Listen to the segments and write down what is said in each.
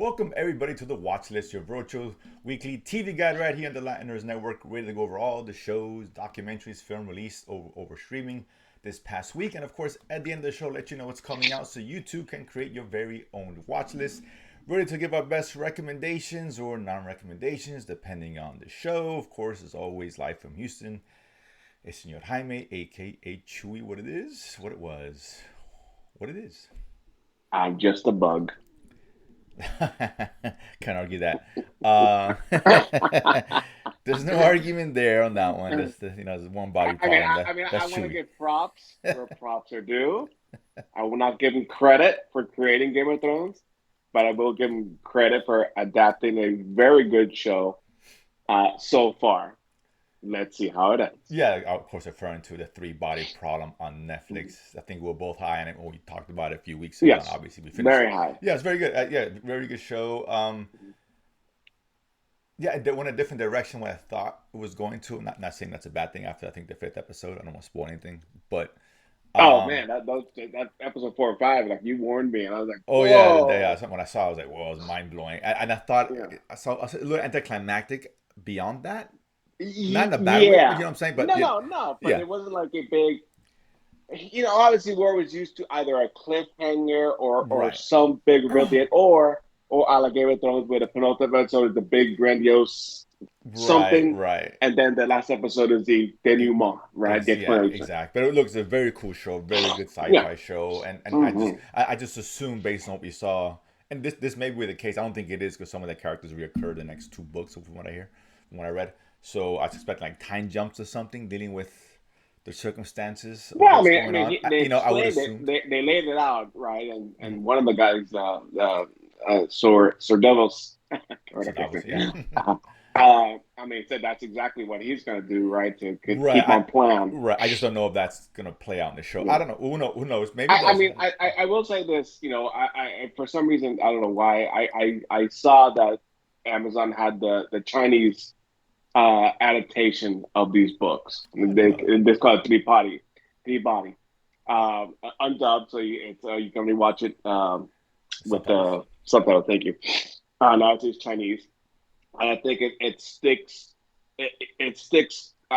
Welcome everybody to the Watchlist, your virtual weekly TV guide right here on the Latiners Network, ready to go over all the shows, documentaries, film released over streaming this past week. And of course, at the end of the show, let you know what's coming out so you too can create your very own watch list. Ready to give our best recommendations or non-recommendations depending on the show. Of course, as always, live from Houston, it's Senor Jaime, aka Chewy, what it is, what it was, what it is. I'm just a bug. Can't argue that. Uh, there's no argument there on that one. There's one body I mean, problem. I That's want to Chewy. give props where props are due. I will not give him credit for creating Game of Thrones, but I will give him credit for adapting a very good show so far. Let's see how it ends. Yeah, of course, referring to the three body problem on Netflix. I think we were both high on it when we talked about it a few weeks ago, and Yes, obviously we finished. very high. Yeah, it's very good. Yeah, very good show. Yeah, it went a different direction what I thought it was going to. Not saying that's a bad thing after I think the fifth episode. I don't want to spoil anything, but Oh um, man, that episode 4 or 5, like you warned me, and I was like, oh yeah, the day whoa, when I saw, it, I was like, "Whoa!" It was mind blowing, and I thought yeah, I saw a little anticlimactic beyond that. Not in a bad way, but you yeah. know what I'm saying. But No, yeah, no, no. But yeah, it wasn't like a big. Obviously, we're always used to either a cliffhanger or right, some big reveal at the end, or a la Game of Thrones with a penultimate episode is the big grandiose right, something, right. and then the last episode is the denouement, right? The Yeah, explanation. exact. But it looks a very cool show, very good Yeah. sci-fi show, and Hmm. I just assume based on what we saw, and this may be the case. I don't think it is because some of the characters reoccur the next two books, from what I hear, from what I read. So I suspect like time jumps or something, dealing with the circumstances of Well, what's I going mean, on. they I would explained it. assume. They laid it out, right? And Mm, and one of the guys, Sir Devils, so that was yeah. I mean, said that's exactly what he's going to do, right? To Right. keep on plan. Right. I just don't know if that's gonna play out in the show. I Yeah. don't know. Who knows? Maybe it I does. mean, I will say this, for some reason, I don't know why, I saw that Amazon had the Chinese adaptation of these books. Oh, I didn't know that. They call it three body, undubbed, so you can rewatch it with Subtitles. the subtitle. Thank you. Now it's Chinese. And I think it sticks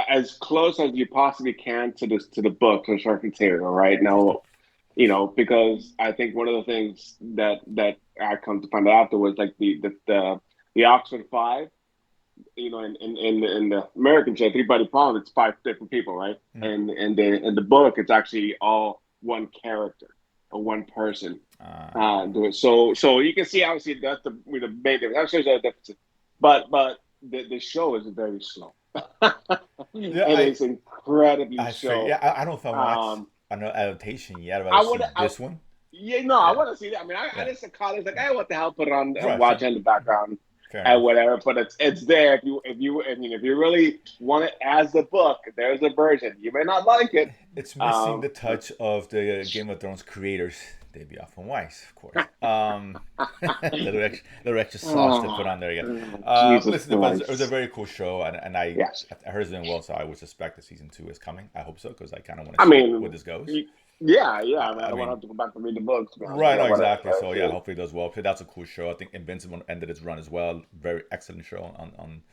as close as you possibly can to the book, to the source material. Right Interesting. now, because I think one of the things that I come to find out afterwards, like the Oxford Five, in the American show, Three Body Problem, it's five different people, right? Mm. And in the book, it's actually all one character or one person do it. So you can see obviously that's the main difference. That shows the difference. But the show is very slow. Yeah, It is incredibly I figure. Yeah, slow. I don't know if I watched Um, another adaptation yet. I'd rather I see would, I, this one. yeah, no, I Yeah, want to see that. I mean, I yeah. just call it like, hey, what the hell? Put it on and Right, watch fair, it in the background fair and enough. whatever. But it's there if you really want it as the book. There's a version. You may not like it. It's missing the But touch of the Game of Thrones creators, Davey and Weiss, of course. Little extra sauce to put oh, on there again. Jesus Listen, it was a Christ. very cool show, and Yes. I heard it's doing well, so I would suspect that season two is coming. I hope so, because I kind of want to I see where mean, this goes. yeah, yeah. I mean, I I don't want to mean, have to go back and read the books, to be honest. right, no, Whatever. exactly. So yeah, Yeah. hopefully it does well. That's a cool show. I think Invincible ended its run as well. Very excellent show on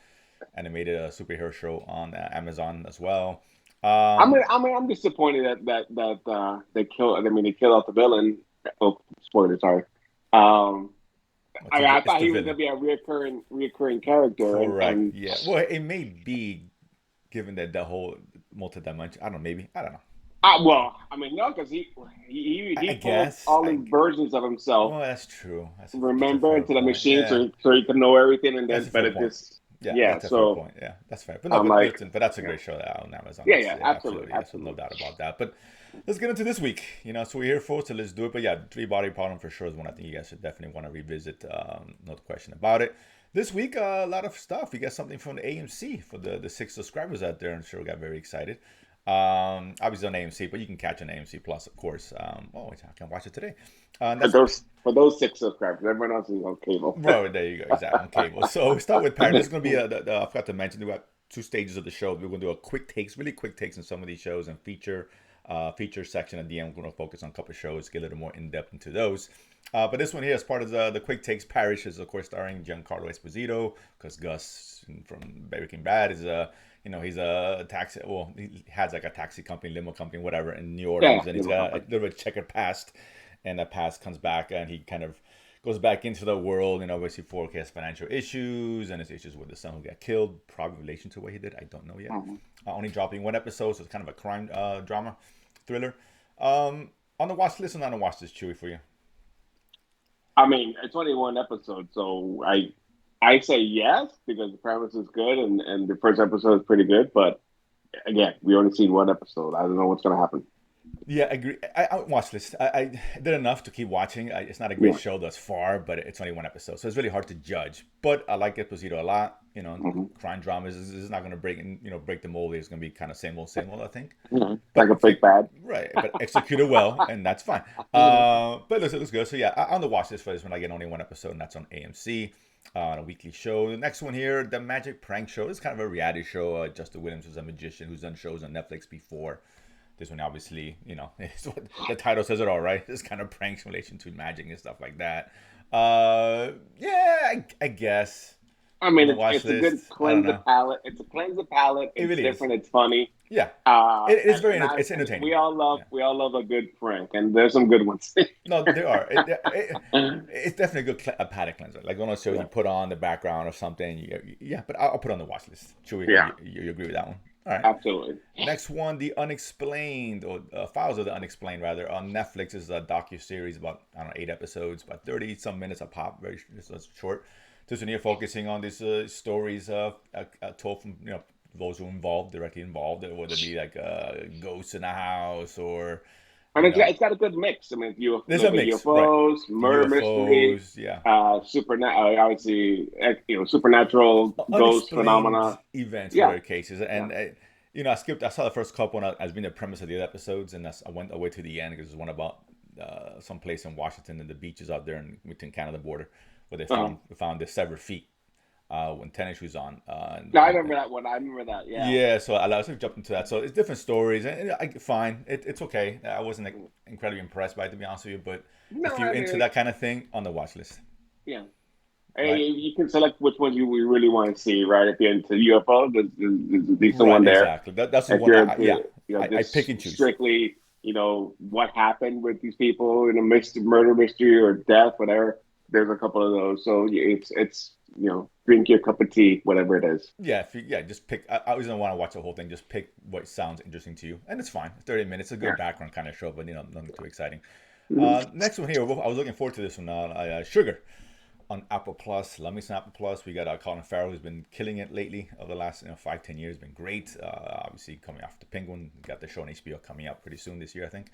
animated superhero show on Amazon as well. Um, I'm disappointed that they killed. I mean, they killed off the villain. Oh, spoiler, sorry. Um, I it's thought the he was gonna villain. be a reoccurring character, Correct. and Yeah. Well, it may be given that the whole multi-dimension. I don't know. Maybe I don't know. well, I mean, no, because I he pulled guess. all these versions of himself, Well, that's true. That's a remember, fair into the point. machine, Yeah, so he could know everything, and that's then a but fair it point. just Yeah, yeah. that's a fair So point. Yeah, that's fair. But no, I'm but like, listen, but that's a yeah, great show on Amazon. yeah, That's yeah, yeah, absolutely, absolutely. Yes, no absolutely. doubt about that. But let's get into this week. So we're here for, so let's do it. But yeah, three body problem for sure is one I think you guys should definitely want to revisit. No question about it. This week, a lot of stuff. We got something from the AMC for the six subscribers out there. I'm sure we got very excited. Obviously on AMC, but you can catch on AMC Plus, of course. Wait, I can watch it today. For That's those six subscribers, everyone else is on cable. bro. There you go. Exactly on cable. So we start with Parish. This is going to be I forgot to mention we got two stages of the show. We're going to do a quick takes, really quick takes on some of these shows and feature feature section at the end. We're going to focus on a couple of shows, get a little more in depth into those. But this one here is part of the quick takes. Parish is of course starring Giancarlo Esposito, because Gus from Breaking Bad is he's a taxi. Well, he has like a taxi company, limo company, whatever, in New Orleans, and he's got a little bit checkered past, and that past comes back, and he kind of goes back into the world, obviously for he has financial issues and his issues with the son who got killed, probably in relation to what he did. I don't know yet. Only dropping one episode, so it's kind of a crime drama thriller. On the watch list or not on the watch list, Chewy, for you? I mean, it's only one episode, so I say yes because the premise is good and the first episode is pretty good. But again, we only seen one episode. I don't know what's gonna happen. Yeah, I agree. I watched this. I did enough to keep watching. It's not a great show thus far, but it's only one episode, so it's really hard to judge. But I like Esposito a lot. Crime dramas is not going to break the mold. It's going to be kind of same old, I think. Like a fake bad. Right, but executed well, and that's fine. But it looks good. So yeah, on the watch list for this one, I get only one episode, and that's on AMC. On a weekly show. The next one here, The Magic Prank Show. It's kind of a reality show. Justin Williams was a magician who's done shows on Netflix before. This one, obviously, it's what the title says it all, right? This kind of pranks in relation to magic and stuff like that. Yeah, I guess. I mean, it's a good cleanse the palate. It's a cleanse the palate. It's really different. It's funny. Yeah, it's very. It's entertaining. We all love a good prank, and there's some good ones. No, there are. It's definitely a good palate cleanser. Like on a show, you put on the background or something. Yeah, but I'll put on the watch list. Chewy, you agree with that one? All right. Absolutely. Next one, The Unexplained, or Files of the Unexplained, rather, on Netflix. Is a docu-series about, 8 episodes, about 30-some minutes a pop, very short. This one here focusing on these stories told from, those who are directly involved, whether it be like ghosts in a house or... And it's got a good mix. I mean, there's a mix, UFOs, right. murder mysteries, obviously, supernatural ghost phenomena, events, rare cases, and I saw the first couple as being the premise of the other episodes, and I went away to the end because there's one about some place in Washington and the beaches out there in between Canada border where they found the severed feet. When tennis was on. I remember that one. I remember that. Yeah. Yeah. So I was jumped into that. So it's different stories, and fine. It's okay. I wasn't incredibly impressed by it, to be honest with you. But if you're into that kind of thing, on the watch list. Yeah. Right? You can select which ones you really want to see, right? If you're into UFO, there's a decent one there. Exactly. That's the one. I pick and choose. Strictly, what happened with these people in a murder mystery or death, whatever. There's a couple of those. So it's drink your cup of tea, whatever it is. Yeah, just pick. I always don't want to watch the whole thing. Just pick what sounds interesting to you, and it's fine. 30 minutes, a good background kind of show, but nothing too exciting. Next one here, I was looking forward to this one. Sugar on Apple Plus. Love me some Apple Plus. We got Colin Farrell, who's been killing it lately over the last 5-10 years. Been great. Obviously coming off the Penguin. Got the show on HBO coming out pretty soon this year, I think.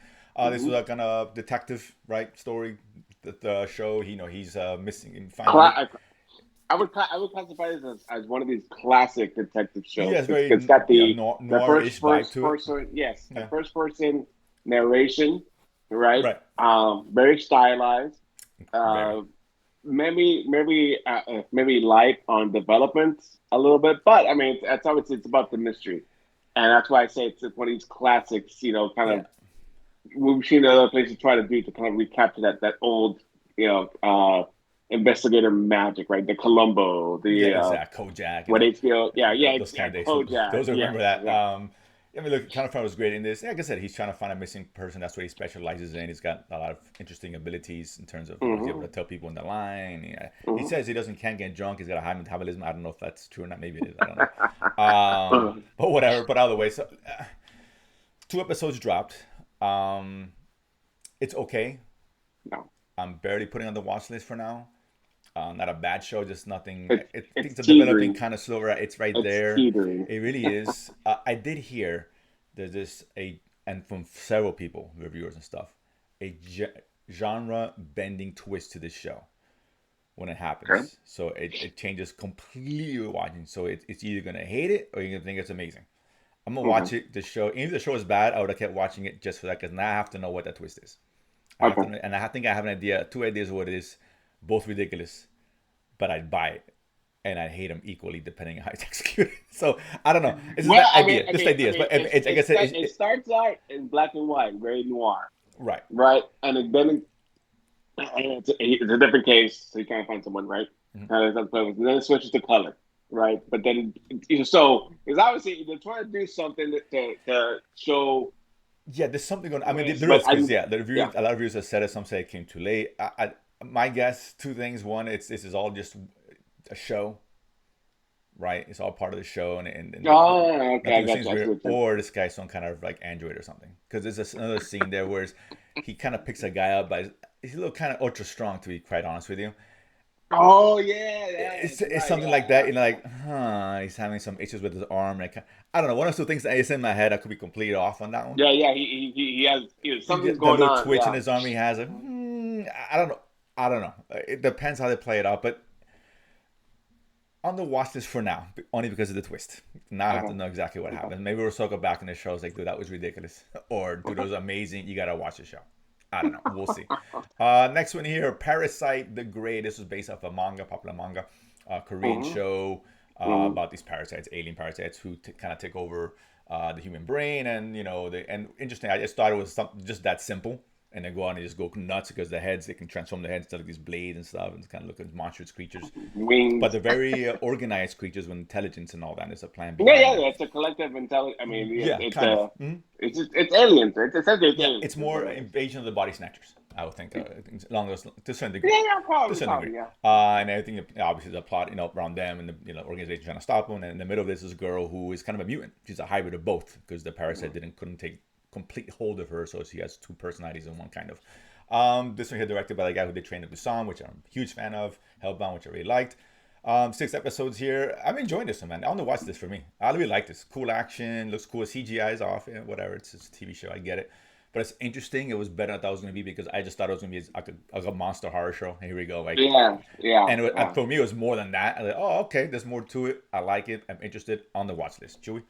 This was a kind of detective story. The show, he's missing and finding. I would classify this as one of these classic detective shows. Yeah, it's got the noir-ish first person, the first person narration, right? Very stylized. Maybe light on developments a little bit, but I mean, it's about the mystery, and that's why I say it's one of these classics. Kind of we've seen other places try to do to kind of recapture that old, investigator magic, right? The Columbo, Kojak. What HBO, those kind of days. Kojak. Those remember that. Yeah. I mean, look, Colin Farrell was great in this. Like I said, he's trying to find a missing person. That's what he specializes in. He's got a lot of interesting abilities in terms of he's able to tell people in the line. He says he can't get drunk. He's got a high metabolism. I don't know if that's true or not. Maybe it is. I don't know. But whatever. But either way, so 2 episodes dropped. It's okay. No. I'm barely putting on the watch list for now. Not a bad show, just nothing. It's developing kind of slower. It's there. Teetering. It really is. I did hear there's and from several people, reviewers and stuff, a genre bending twist to this show when it happens. Okay. So it changes completely watching. So it's either gonna hate it or you're gonna think it's amazing. I'm gonna watch it. The show, even if the show is bad, I would have kept watching it just for that because now I have to know what that twist is. I think I have an idea, 2 ideas of what it is. Both ridiculous, but I'd buy it and I hate him equally depending on how it's executed. So I don't know. It's just Well, that idea, just ideas. But like I said, it starts out in black and white, very noir, right. right? It's a different case, so you can't find someone, right? Mhm. And then it switches to color, right? But then, so it's obviously they're trying to do something to show Yeah, there's something going. I mean, race, there but is because yeah, the yeah. reviews. A lot of reviews have said it. Some say it came too late. My guess, two things. One, it's this is all just a show, right? It's all part of the show, and Oh, okay, I nothing got seems you. I see weird. what you're Or this guy's some kind of like android or something. Because there's another scene there where he kind of picks a guy up, but he's a little kind of ultra strong, to be quite honest with you. Oh yeah, yeah, that's It's right. something Yeah, like that. You know, like, he's having some issues with his arm. Like, I don't know. One of those things that is in my head. I could be completely off on that one. yeah. He has You something's get the going little on. twitch in Yeah. his arm he has. Like, I don't know. I don't know. It depends how they play it out. But on the watch list for now, only because of the twist. Now I have to Okay. know exactly what Okay. happened. Maybe we'll circle back in the shows like, dude, that was ridiculous. Or, dude, that Okay. was amazing. You got to watch the show. I don't know. We'll see. Next one here, Parasyte the Great. This was based off a manga, popular manga, Korean Mm-hmm. show Mm-hmm. about these parasites, alien parasites who kind of take over the human brain. And, and interesting, I just thought it was just that simple. And they go on and just go nuts because the heads, they can transform the heads to like these blades and stuff and kind of look like monstrous creatures. But Wings. they're very organized creatures with intelligence and all that. And there's a plan Yeah, behind yeah. them. It's a collective intelligence. I mean, Yeah, kind of. Mhm. it's aliens. It's essentially it's Yeah, aliens. it's Is what more it is. invasion of the body snatchers. I would think, along those to a certain degree, Yeah, yeah. to a Probably, certain degree. probably. Yeah. And I think obviously the plot, around them and the organization trying to stop them. And in the middle of this is a girl who is kind of a mutant. She's a hybrid of both because the parasite couldn't take complete hold of her, so she has two personalities in one kind of. This one here directed by the guy who did Train to Busan, which I'm a huge fan of. Hellbound, which I really liked. 6 episodes here. I'm enjoying this one, man. I want to watch this for me. I really like this. Cool action, looks cool. CGI is off, whatever. It's a TV show. I get it, but it's interesting. It was better than I thought it was going to be because I just thought it was going to be like a monster horror show. Here we go, like, Yeah, yeah, and yeah. for me, it was more than that. I was like, oh, okay, there's more to it. I like it. I'm interested. On the watch list. Chewy.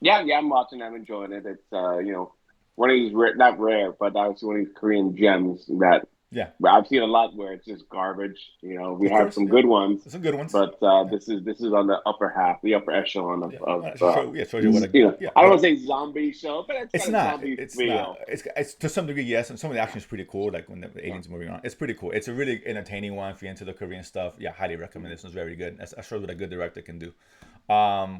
Yeah, yeah, I'm watching. I'm enjoying it. It's one of these not rare, but obviously one of these Korean gems that Yeah, I've seen a lot where it's just garbage. We of have course. some Yeah, good ones, there's some good ones. but this is on the upper half, the upper echelon Yeah, well, yeah, shows you what a I don't what a want to say zombie show, but it's It's got a not. zombie It's not. feel. It's to some degree, yes. And some of the action is pretty cool, like when the aliens moving around. It's pretty cool. It's a really entertaining one if you're into the Korean stuff. Yeah, highly recommend. This one's very good. That's a show what a good director can do,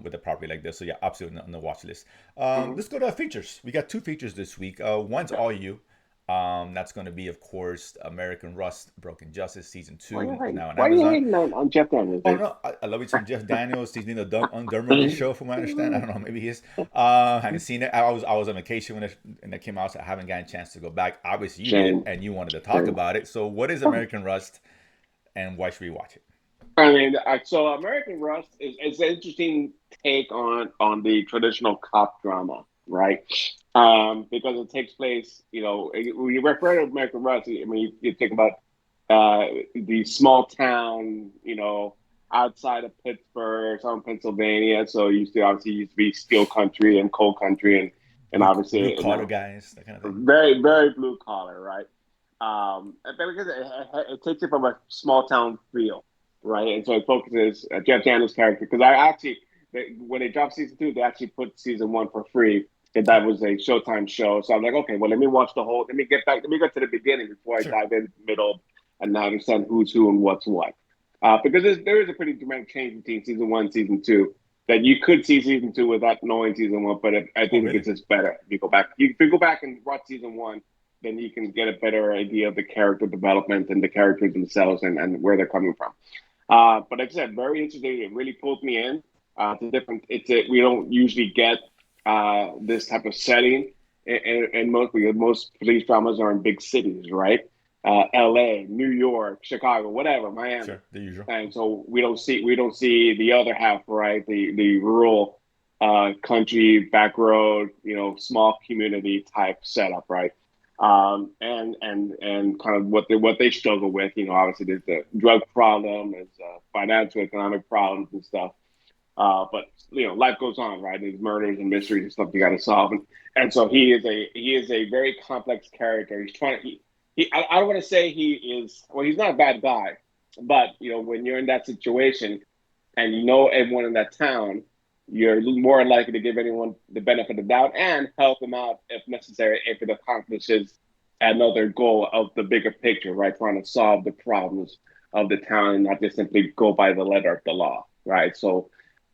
with a property like this. So yeah, absolutely on the watch list. Hmm. Let's go to our features. We got two features this week. One's Yeah. all you. That's going to be, of course, American Rust, Broken Justice season Why you two, hating? now on Why you Amazon. hating on Jeff Daniels, Oh dude? no, I love it. Some Jeff Daniels. He's been a Dermer this show, from what I understand. I don't know. Maybe he is. I haven't seen it. I was on vacation when it came out, so I haven't gotten a chance to go back. Obviously, you did, Shame. and you wanted to talk Shame. about it. So, what is American Rust, and why should we watch it? I mean, so American Rust is an interesting take on the traditional cop drama, right? Because it takes place, when you refer to American Rust, I mean, you think about the small town, outside of Pittsburgh, some Pennsylvania. So it used to be steel country and coal country, and Blue obviously, collar guys, that kind of thing. very very blue collar, right? But because it takes it from a small town feel, right? And so it focuses Jeff Daniels' character because when they dropped season two, they actually put season one for free. And that was a Showtime show. So I'm like, okay, well, let me watch the whole. Let me get back. Let me go to the beginning before I Sure, dive in the middle and now understand who's who and what's what. Because there is a pretty dramatic change between season one and season two that you could see season two without knowing season one, but I oh think it really? gets just better. If you go back, if you go back and watch season one, then you can get a better idea of the character development and the characters themselves and where they're coming from. But like I said, very interesting. It really pulled me in. It's a different. We don't usually get this type of setting, and most police dramas are in big cities, right? L.A., New York, Chicago, whatever, Miami, Sure, the usual. and so we don't see the other half, right? The rural, country, back road, small community type setup, right? And kind of what they struggle with. Obviously there's the drug problem, there's financial economic problems and stuff. But life goes on, right? There's murders and mysteries and stuff you got to solve, and so he is a very complex character. He's trying to I don't want to say he is, well, he's not a bad guy, but when you're in that situation, and you know everyone in that town, you're more likely to give anyone the benefit of the doubt and help them out if necessary if it accomplishes another goal of the bigger picture, right? Trying to solve the problems of the town and not just simply go by the letter of the law, right? So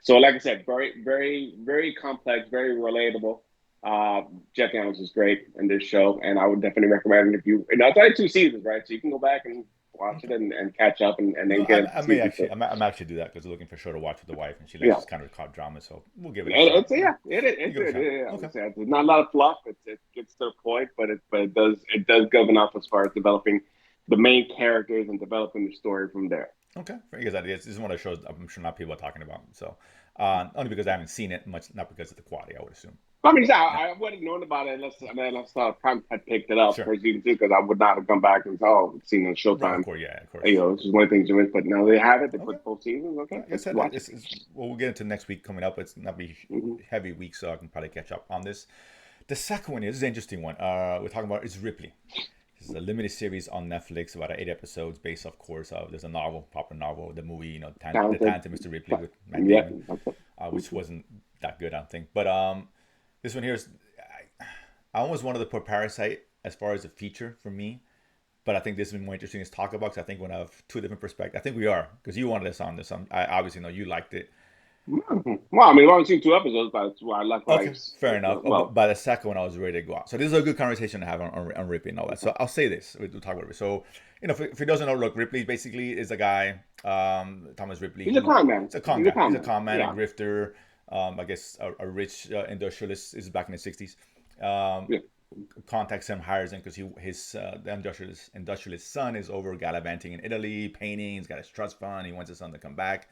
like I said, very, very, very complex, very relatable. Jeff Daniels is great in this show, and I would definitely recommend it if you. And it's only 2 seasons, right? So you can go back and watch it Okay. and catch up and No, then get into I may season actually, two. I'm actually do that because I'm looking for a show to watch with the wife, and she likes Yeah, this kind of cop drama, so we'll give it a shot. it's yeah, We'll it's give it a it, shot. yeah. Okay. There's not a lot of fluff. It gets to the point, but it does go enough as far as developing the main characters and developing the story from there. Okay. Because this is one of the shows I'm sure not people are talking about. So, only because I haven't seen it much, not because of the quality, I would assume. I mean, Yeah. I wouldn't have known about it unless Prime had picked it up Sure. for season two because I would not have come back and said, "Oh, it's seen on Right. Of Showtime." course. Yeah. Of course. You know, this is one of the things you miss. But now they have it. They Okay. put both seasons. Okay, Like I let's said, watch it. well, we'll get into next week coming up. It's not be Hmm. heavy week, so I can probably catch up on this. The second one is an interesting one. We're talking about is Ripley. This is a limited series on Netflix, about 8 episodes, based, of course. There's a novel, popular novel, the movie, the Talented. Talented Mr. Ripley with Matt Yeah, Damon, that's it. which wasn't that good, I don't think. But this one here is, I almost wanted to put Parasite as far as a feature for me, but I think this is more interesting to talk about because I think we have two different perspectives. I think we are because you wanted us on this. I obviously know you liked it. Mhm. Well, I mean, I've only seen 2 episodes, but that's why I like what Okay, fair enough. But well, by the second one, I was ready to go out. So this is a good conversation to have on Ripley and all that. So I'll say this. We'll talk about it. So, if he doesn't know, look, Ripley basically is a guy, Thomas Ripley. he's a con man. He's a con He's a guy. con He's a man. con man, a Yeah, grifter. I guess a rich industrialist. This is back in the 60s. Um, yeah. Contacts him, hires him because the industrialist son is over gallivanting in Italy, painting. He's got his trust fund. He wants his son to come back.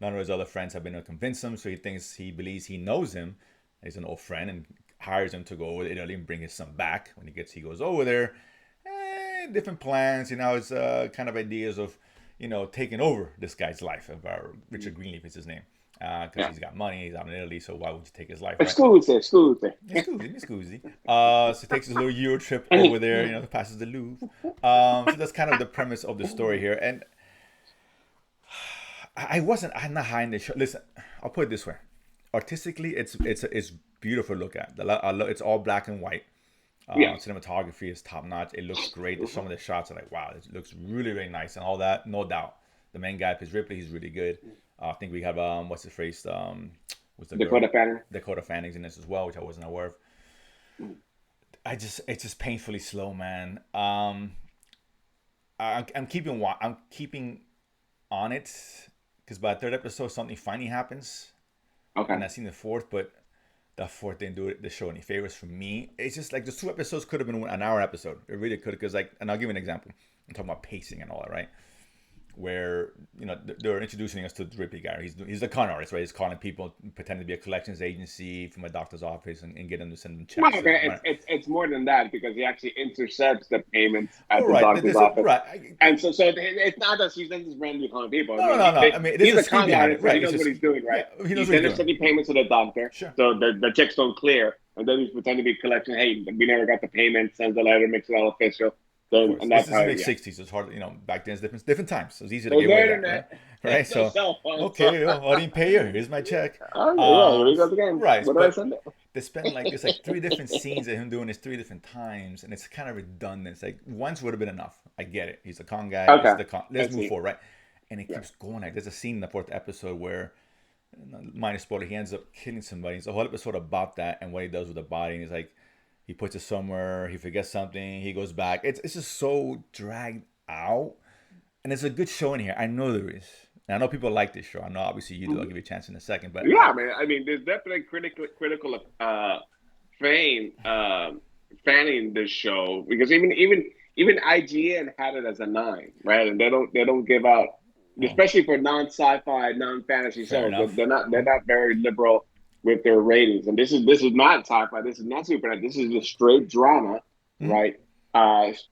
None of his other friends have been able to convince him, so he believes he knows him. He's an old friend and hires him to go over to Italy and bring his son back. When he goes over there. Different plans, it's kind of ideas of, taking over this guy's life. Of Richard Greenleaf is his name, because Yeah. he's got money, he's out in Italy, so why would you take his life, right? Excuse me. Excuse me. So he takes his little Euro trip over there, passes the Louvre. So that's kind of the premise of the story here. And I'm not high in the show. Listen, I'll put it this way. Artistically, it's beautiful to look at. It's all black and white. Yeah. Cinematography is top notch. It looks great. Some of the shots are like, wow, it looks really, really nice and all that. No doubt. The main guy plays Ripley. He's really good. I think we have what's the phrase? What's the girl? Dakota Fanning. Dakota Fanning's in this as well, which I wasn't aware of. It's just painfully slow, man. I'm keeping on it because by the third episode something finally happens, Okay. and I've seen the fourth, but the fourth didn't do the show any favors for me. It's just like the 2 episodes could have been an hour episode. It really could, because and I'll give you an example. I'm talking about pacing and all that, right? Where they're introducing us to the Ripley guy. He's a con artist, right? He's calling people, pretending to be a collections agency from a doctor's office, and get them to send them Well, checks. okay, Right. it's more than that because he actually intercepts the payments at Oh, the right. doctor's office. Right. And so it's not that he's just randomly calling people. No. I mean, there's He's a a scheme con behind artist, it, so he right? knows what he's doing, right? Yeah, he knows He's what he's doing. intercepting payments to the doctor, Sure. so the checks don't clear, and then he's pretending to be collection. Hey, we never got the payment. Sends a letter, makes it all official. Of Then course, and this that's is how. the Yeah. '60s. So it's hard, back then it's different times. So it's easy to There's get no away with that, internet. right? Right. No So cell phone. okay, I didn't pay you. Here's my check. Oh yeah, here we go again. Right, What did I but send it? they spend there's like 3 different scenes of him doing this 3 different times, and it's kind of redundant. It's like once would have been enough. I get it. He's a con guy. Okay. Let's I move see. forward, right? And it keeps going. There's a scene in the fourth episode where, minor spoiler, he ends up killing somebody. It's a whole episode about that and what he does with the body. And he's like, he puts it somewhere, he forgets something, he goes back. It's just so dragged out. And there's a good show in here. I know there is. And I know people like this show. I know obviously you do. I'll give you a chance in a second. But Yeah, man. I mean, there's definitely critical fame fanning this show because even IGN had it as a 9, right? And they don't give out, especially for non-sci-fi, non-fantasy fair shows. enough. They're not very liberal with their ratings. And this is not sci-fi. This is not supernatural. This is a straight drama, right?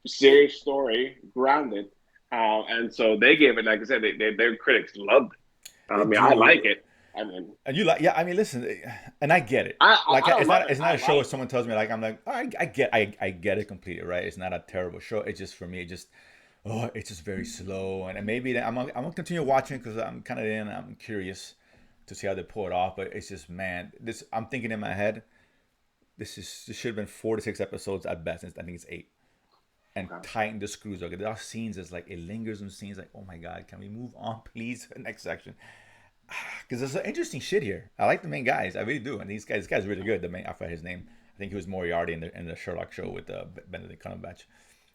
Serious story, grounded. And so they gave it, like I said, their critics loved it. I mean, I like it. I mean, And you like, yeah. I mean, listen, and I get it. I don't It's love not. it. It's not I a show. like If someone tells me, like, I'm like, oh, I get it completely, right? It's not a terrible show. It's just for me. It just oh, it's just very slow. And maybe I'm gonna continue watching because I'm kind of in. I'm curious to see how they pull it off. But it's just, man, this I'm thinking in my head. This should have been 4 to 6 episodes at best. I think it's 8. And Okay. tighten the screws. Okay, there are scenes. It's like it lingers on scenes. Like, oh my god, can we move on, please, to the next section? Because there's some interesting shit here. I like the main guys. I really do. And this guy's really good. The main, I forgot his name. I think he was Moriarty in the Sherlock show with Benedict Cumberbatch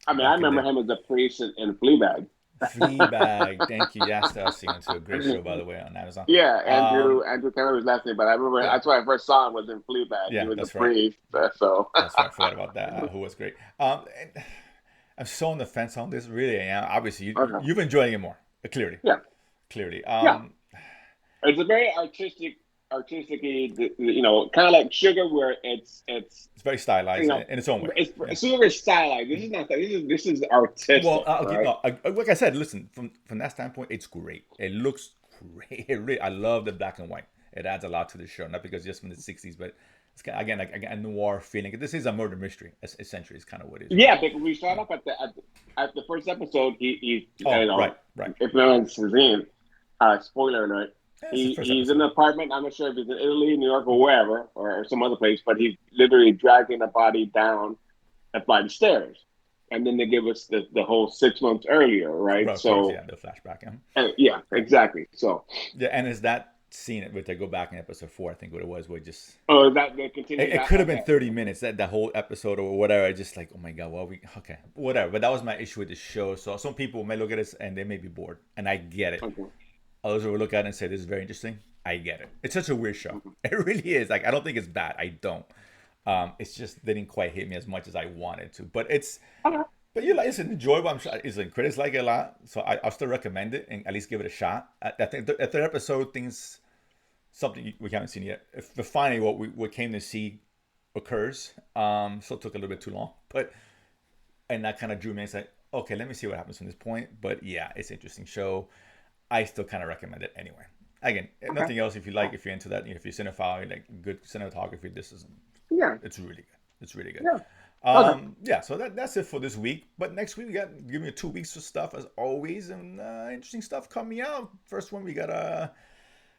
I mean, I back in remember the him as a priest in Fleabag. Fleabag. Thank you. Yes, that was season 2. A great show, by the way, on Amazon. Yeah, Um, Andrew can't remember his last name, but I remember yeah, that's why I first saw him was in Fleabag. He yeah, was a that's right. priest, so That's right. I forgot about that. Who was great. And I'm so on the fence on this. Really, I am. Obviously, okay. you've enjoying it more. Clearly, Yeah, clearly. yeah. It's a very artistically, kind of like Sugar, where it's It's very you stylized know, in its own way. Yeah. it's super stylized. This is not that. This is Well, artistic, right? no, like I said, listen, from that standpoint, it's great. It looks great. I love the black and white. It adds a lot to the show, not because just from the '60s, but it's kind of, again like a noir feeling. This is a murder mystery, essentially. It's kind of what it is, right? Yeah, because we start off at the first episode. He Oh, right, right. if no one's seen, spoiler alert. Yeah, it's the first He's in episode. an apartment. I'm not sure if he's in Italy, New York, or wherever, or some other place, but he's literally dragging a body down a flight of stairs. And then they give us the whole 6 months earlier, right? Well, of course, So, yeah, the flashback. Yeah, yeah, exactly. So, yeah, and it's that scene where they go back in episode 4. I think what it was, where just oh, that they continue it that. could have been Okay, 30 minutes that whole episode or whatever. I just like, oh my god, well, we okay, whatever. But that was my issue with the show. So some people may look at this and they may be bored, and I get it. okay, Others will look at it and say this is very interesting. I get it. It's such a weird show. It really is. Like I don't think it's bad. I don't. It's just didn't quite hit me as much as I wanted to. But it's okay, but you like it's enjoyable. I'm sure it's critics like it a lot, so I'll still recommend it and at least give it a shot. I think the third episode things something we haven't seen yet. If finally what came to see occurs, still took a little bit too long, but and that kind of drew me. It's like okay, let me see what happens from this point. But yeah, it's an interesting show. I still kind of recommend it anyway. Again, if okay. nothing else, if you like, if you're into that, if you're cinephile, you like good cinematography, this is Yeah, it's really good. It's really good. yeah. Okay. Yeah, so that's it for this week. But next week we got give me 2 weeks of stuff as always, and interesting stuff coming out. First one we got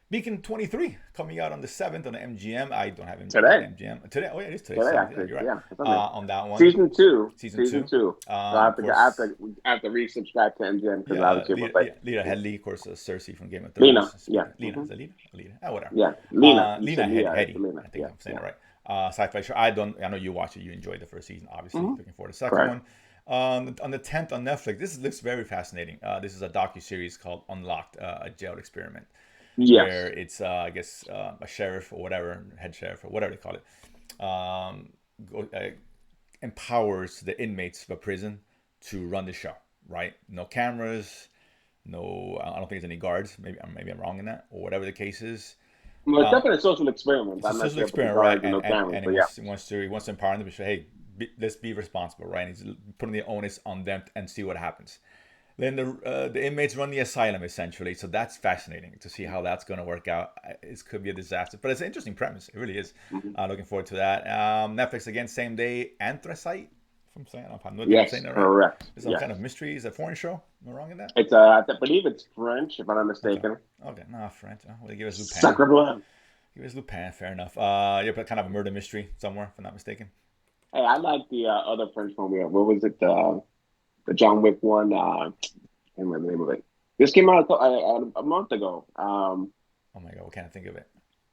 Beacon 23 coming out on the 7th on the MGM. I don't have Today, MGM today. Oh yeah, it is today. today 7th. Yeah, actually, you're right. yeah. It's okay. On that one, Season two, season season two. two. So Of course, I have to resubscribe to MGM because yeah, obviously it was like Lena Headley, of course, Cersei from Game of Lena. Thrones. Yeah. Lena, is it Lena? Lena? Oh, whatever. Yeah, Lena. You Lena said Leah, it's Headey. Lena. I think Yeah, I'm saying yeah. it right. Sci-fi show. I know you watched it. You enjoyed the first season, obviously. Mm-hmm. Looking forward to the second Correct. one. On the 10th on Netflix, this looks very fascinating. This is a docu-series called Unlocked, a jail experiment, where Yes. it's I guess a sheriff or whatever, head sheriff or whatever they call it, empowers the inmates of a prison to run the show. Right? No cameras, no. I don't think there's any guards. Maybe I'm wrong in that, or whatever the case is. Well, it's definitely a social experiment. It's a I'm not social sure if it's experiment, right? guards and no cameras, And but yeah. he wants to empower them to say, hey, let's be responsible, right? And he's putting the onus on them and see what happens. Then the inmates run the asylum essentially, so that's fascinating to see how that's going to work out. It could be a disaster, but it's an interesting premise. It really is. Mm-hmm. Looking forward to that. Netflix again, same day. Anthracite. If I'm saying, I'm not Yes, saying that right. correct. It's some Yes. kind of mystery. Is it a foreign show? Am I wrong in that? It's I believe it's French, if I'm not Okay. mistaken. Okay. No, French. Well, they give us Lupin. Sacre bleu. Give us Lupin. Fair enough. Yeah, but kind of a murder mystery somewhere, if I'm not mistaken. Hey, I like the other French one. What was it? The John Wick one. I can't remember the name of it. This came out a month ago. Oh my god, what can't I think of it?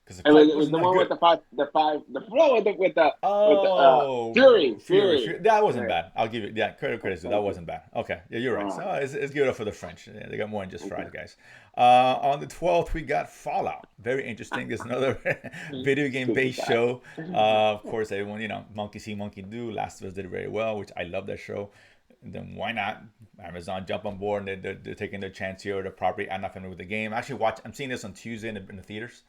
Because the It was, fight it was wasn't the that one good. the flow with the Oh, Fury. Fury. That wasn't Yeah. bad. I'll give it. Yeah, credit. That wasn't bad. Okay, yeah, you're right. So it's good for the French. Yeah, they got more than just fries, guys. On the 12th, we got Fallout. Very interesting. There's another video game based show. Of course, everyone, monkey see, monkey do. Last of Us did very well, which I love that show. And then why not? Amazon jump on board and they're taking their chance here. The property. I'm not familiar with the game. Actually, I'm seeing this on Tuesday in the theaters.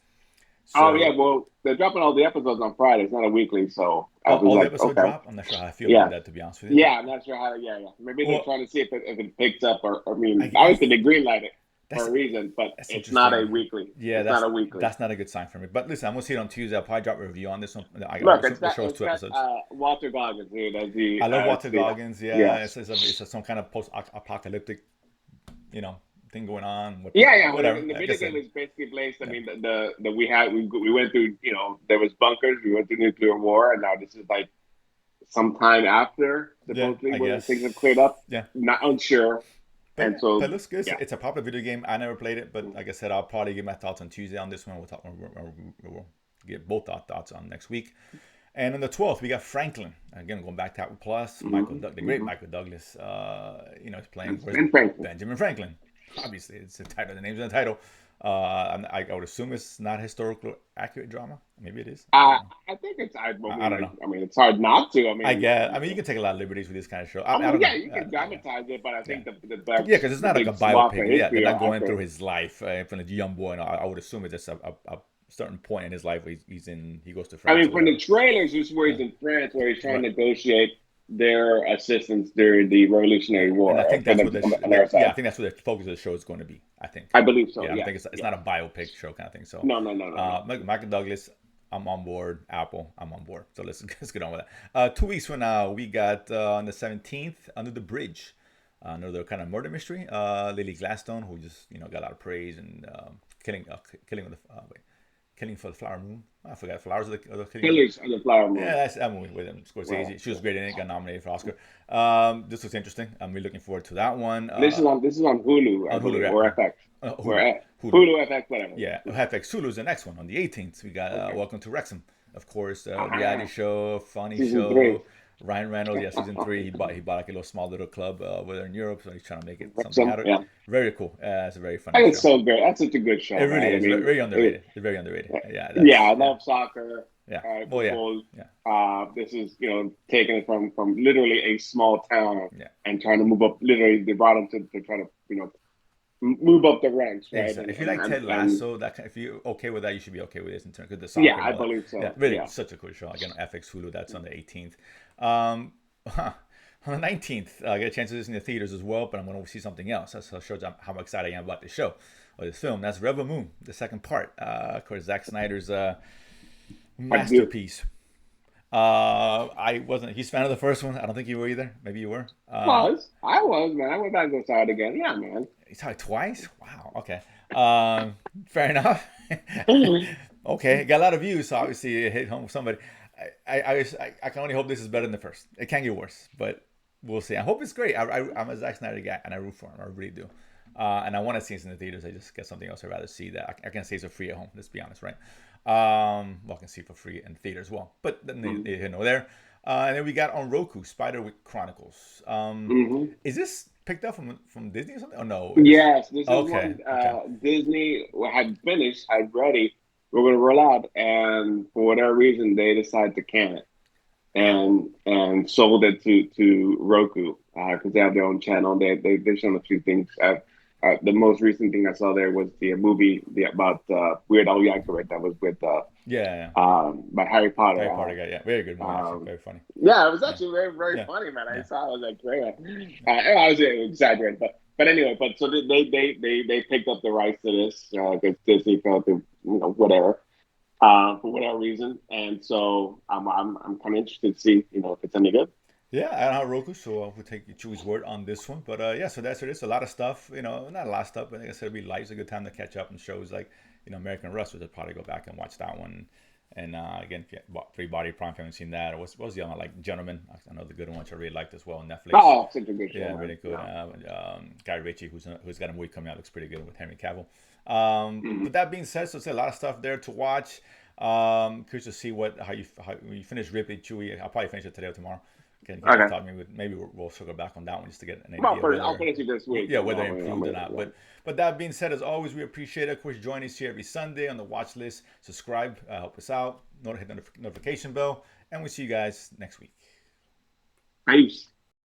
Oh yeah, So well they're dropping all the episodes on Friday. It's not a weekly, so I was all the like, episode okay, drop. I'm not sure how I feel yeah, about that, to be honest with you. yeah. I'm not sure how. Yeah, yeah. Maybe they're Well, trying to see if it picks up, or I mean, I obviously they greenlight it. for That's a reason, but that's it's not a interesting. weekly. Yeah, It's not a weekly. that's not a good sign for me. But listen, I'm gonna see it on Tuesday. I'll probably drop a review on this one. I would Look, assume the show is it's two got episodes. Walter Goggins, dude, as I love Walter the Goggins. Yeah, yes. some kind of post-apocalyptic, you know, thing going on. What Yeah, people, yeah. Well, whatever. in the Like I video game said, is basically based. I yeah, mean, the we went through. There was bunkers. We went through nuclear war, and now this is like sometime after yeah, supposedly I where things have guess. cleared up. Yeah, Not unsure, but and yeah, but it so looks good. yeah. It's a popular video game. I never played it, but like I said, I'll probably give my thoughts on Tuesday on this one. We'll get both our thoughts on next week. And on the 12th, we got Franklin. Again, going back to Apple Plus, the great Mm-hmm. Michael Douglas. He's playing, of course, And Franklin. Benjamin Franklin. Obviously, it's the title. The name's in the title. I would assume it's not historical accurate drama. Maybe it is. I think it's. I don't know. I mean, it's hard not to. I I mean, guess. I mean, you can take a lot of liberties with this kind of show. I I mean, don't yeah, know. you can Yeah. dramatize it, but I Yeah. think Yeah, because it's the not like a big swath of biopic. Yeah, they're history not are going through accurate. his life from the young boy. And I would assume it's just a certain point in his life where he goes to I France mean, or from the whatever. trailers, this is where Yeah. he's in France, where he's trying Right. to negotiate their assistance during the Revolutionary And War I think for that's the, what on our yeah, I side. think that's what the focus of the show is going to be. I think. I believe so. Yeah, I don't Yeah, think it's yeah. not a biopic show kind of thing. So, No, no, no, no, no. Michael Douglas, I'm on board. Apple, I'm on board. So let's get on with that. 2 weeks from now, we got on the 17th, Under the Bridge, another kind of murder mystery. Lily Gladstone, who just got a lot of praise and killing of the killing for the Flower Moon. I forgot Flowers of the Killing. Killers of the Flower Yeah, Moon. that's that movie with him. Right. Scorsese. She was great in it. Got nominated for Oscar. This looks interesting. I'm really looking forward to that one. This is on Hulu, I On Hulu, believe, yeah. or FX. Hulu. Hulu. Hulu, FX, whatever. Yeah, FX Hulu's the next one on the 18th. We got Okay. Welcome to Wrexham, of course, reality Uh-huh. show, funny Season show. 3. Ryan Reynolds, yeah, season 3. He bought like a small little club over there in Europe, so he's trying to make it something Wrexham, out of it. yeah. Very cool. It's a very I funny think show. it's so great. That's such a good show, It really man. I is mean, very underrated. It's very underrated. Yeah, yeah, I yeah, love soccer. yeah. Oh yeah, Football. yeah, This is, taking it from literally a small town yeah. and trying to move up. Literally, they brought him to try to, move up the ranks, right? Exactly. If you like Ted And Lasso, if you're okay with that, you should be okay with this in terms of the soccer yeah, and I all that. believe so. Yeah, really, Yeah. such a cool show. Again, FX Hulu. That's on the 18th. On the 19th, I get a chance to listen to the theaters as well, but I'm going to see something else. That shows how excited I am about this show or this film. That's Rebel Moon, the second part. Of course, Zack Snyder's masterpiece. I wasn't a huge fan of the first one. I don't think you were either. Maybe you were. I was, man. I went back and saw it again. Yeah, man. You saw it twice? Wow. Okay. Fair enough. Okay, got a lot of views, so obviously it hit home with somebody. I can only hope this is better than the first. It can get worse, but we'll see. I hope it's great. I'm a Zack Snyder guy, and I root for him. I really do. And I want to see it in the theaters. I just get something else I'd rather see that. I can say it's for free at home. Let's be honest, right? Well, I can see it for free in theater as well. But then they hit no there. And then we got on Roku, Spiderwick Chronicles. Is this picked up from Disney or something? Oh no. Yes, this is Okay. one Disney had finished, had ready. We're going to roll out, and for whatever reason, they decided to can it and sold it to Roku because they have their own channel. They've shown a few things. The most recent thing I saw there was the movie about Weird Al Yankovic that was with Yeah. by Harry Potter. Harry Potter guy, yeah, very good movie, actually, very funny. Yeah, it was actually very, very Yeah. funny, man. I Yeah. saw it, I was like, great. I was exaggerating, but anyway, so they picked up the rights to this because Disney felt that, whatever, for whatever reason, and so I'm kind of interested to see if it's any good. Yeah, I don't have Roku, so we'll take Chewie's word on this one. But yeah, so that's it. It's a lot of stuff, not a lot of stuff, but like I said, it'll be light. It's a good time to catch up on shows like, American Rust, which I'll probably go back and watch that one. And again, if you Free Body Prime, if you haven't seen that, or what's the other one, like Gentlemen? I know the good one, which I really liked as well on Netflix. Oh, such a good show. Yeah, man. really good. Yeah. Guy Ritchie, who's got a movie coming out, looks pretty good with Henry Cavill. But that being said, so it's a lot of stuff there to watch. Curious to see how you finish Ripley, Chewie. I'll probably finish it today or tomorrow. Okay. Maybe we'll circle back on that one just to get an idea. Well, I'll finish it this week. Yeah, whether it improved or Yeah. not. But that being said, as always, we appreciate it. Of course, join us here every Sunday on the watch list. Subscribe, help us out. Hit the notification bell, and we'll see you guys next week. Peace.